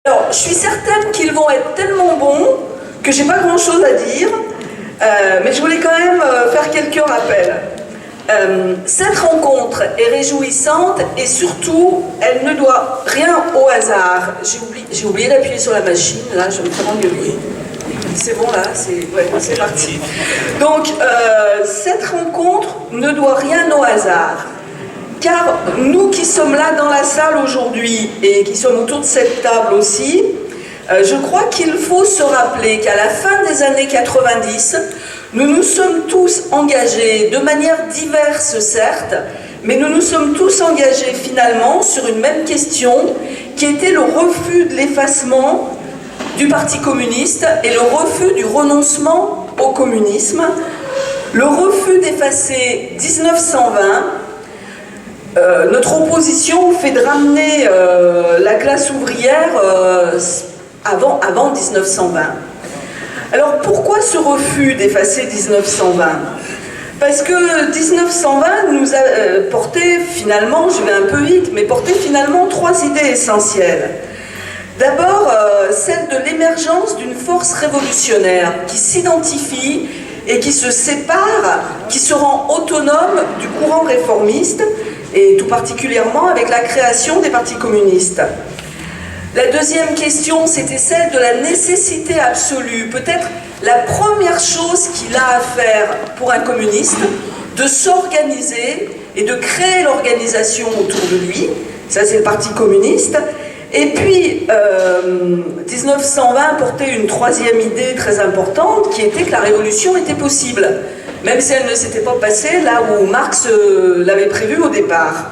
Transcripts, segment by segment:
Alors, je suis certaine qu'ils vont être tellement bons que j'ai pas grand-chose à dire, mais je voulais quand même faire quelques rappels. Cette rencontre est réjouissante et surtout, elle ne doit rien au hasard. J'ai oublié d'appuyer sur la machine, là, je me fais engueuler. C'est bon là, c'est parti. Donc, cette rencontre ne doit rien au hasard. Car nous qui sommes là dans la salle aujourd'hui et qui sommes autour de cette table aussi, je crois qu'il faut se rappeler qu'à la fin des années 90, nous nous sommes tous engagés, de manière diverse certes, mais nous nous sommes tous engagés finalement sur une même question qui était le refus de l'effacement du Parti communiste et le refus du renoncement au communisme, le refus d'effacer 1920. Notre opposition fait de ramener la classe ouvrière avant 1920. Alors pourquoi ce refus d'effacer 1920? Parce que 1920 nous a porté finalement, je vais un peu vite, mais porté finalement trois idées essentielles. D'abord, celle de l'émergence d'une force révolutionnaire qui s'identifie et qui se sépare, qui se rend autonome du courant réformiste, et tout particulièrement avec la création des partis communistes. La deuxième question, c'était celle de la nécessité absolue, peut-être la première chose qu'il a à faire pour un communiste, de s'organiser et de créer l'organisation autour de lui, ça c'est le Parti communiste. Et puis, 1920 portait une troisième idée très importante, qui était que la révolution était possible, même si elle ne s'était pas passée là où Marx l'avait prévu au départ.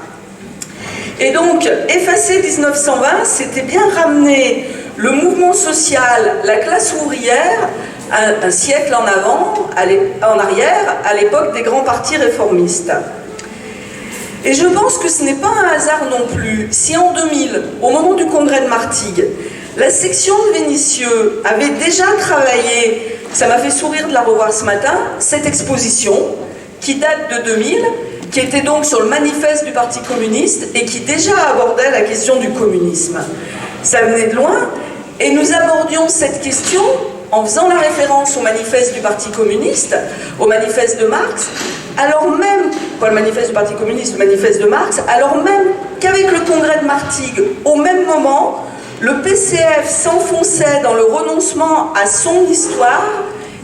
Et donc, effacer 1920, c'était bien ramener le mouvement social, la classe ouvrière, un siècle en arrière, à l'époque des grands partis réformistes. Et je pense que ce n'est pas un hasard non plus si en 2000, au moment du congrès de Martigues, la section de Vénissieux avait déjà travaillé, ça m'a fait sourire de la revoir ce matin, cette exposition qui date de 2000, qui était donc sur le manifeste du Parti communiste et qui déjà abordait la question du communisme. Ça venait de loin et nous abordions cette question en faisant la référence au manifeste du Parti communiste, au manifeste de Marx, alors même, pas le manifeste du Parti communiste, le manifeste de Marx, alors même qu'avec le congrès de Martigues, au même moment, le PCF s'enfonçait dans le renoncement à son histoire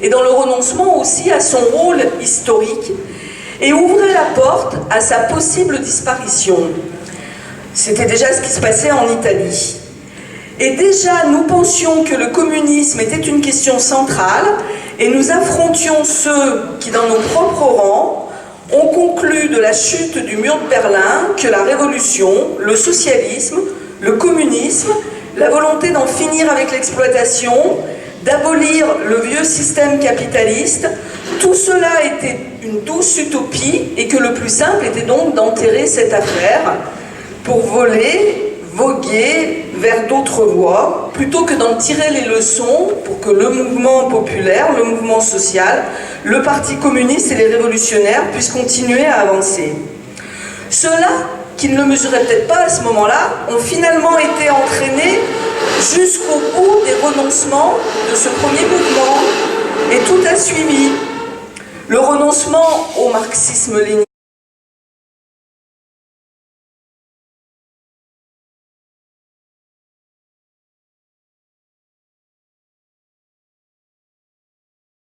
et dans le renoncement aussi à son rôle historique et ouvrait la porte à sa possible disparition. C'était déjà ce qui se passait en Italie. Et déjà, nous pensions que le communisme était une question centrale et nous affrontions ceux qui, dans nos propres rangs, ont conclu de la chute du mur de Berlin que la révolution, le socialisme, le communisme, la volonté d'en finir avec l'exploitation, d'abolir le vieux système capitaliste, tout cela était une douce utopie et que le plus simple était donc d'enterrer cette affaire pour voguer vers d'autres voies, plutôt que d'en tirer les leçons pour que le mouvement populaire, le mouvement social, le Parti communiste et les révolutionnaires puissent continuer à avancer. Ceux-là, qui ne le mesuraient peut-être pas à ce moment-là, ont finalement été entraînés jusqu'au bout des renoncements de ce premier mouvement, et tout a suivi. Le renoncement au marxisme-léninisme,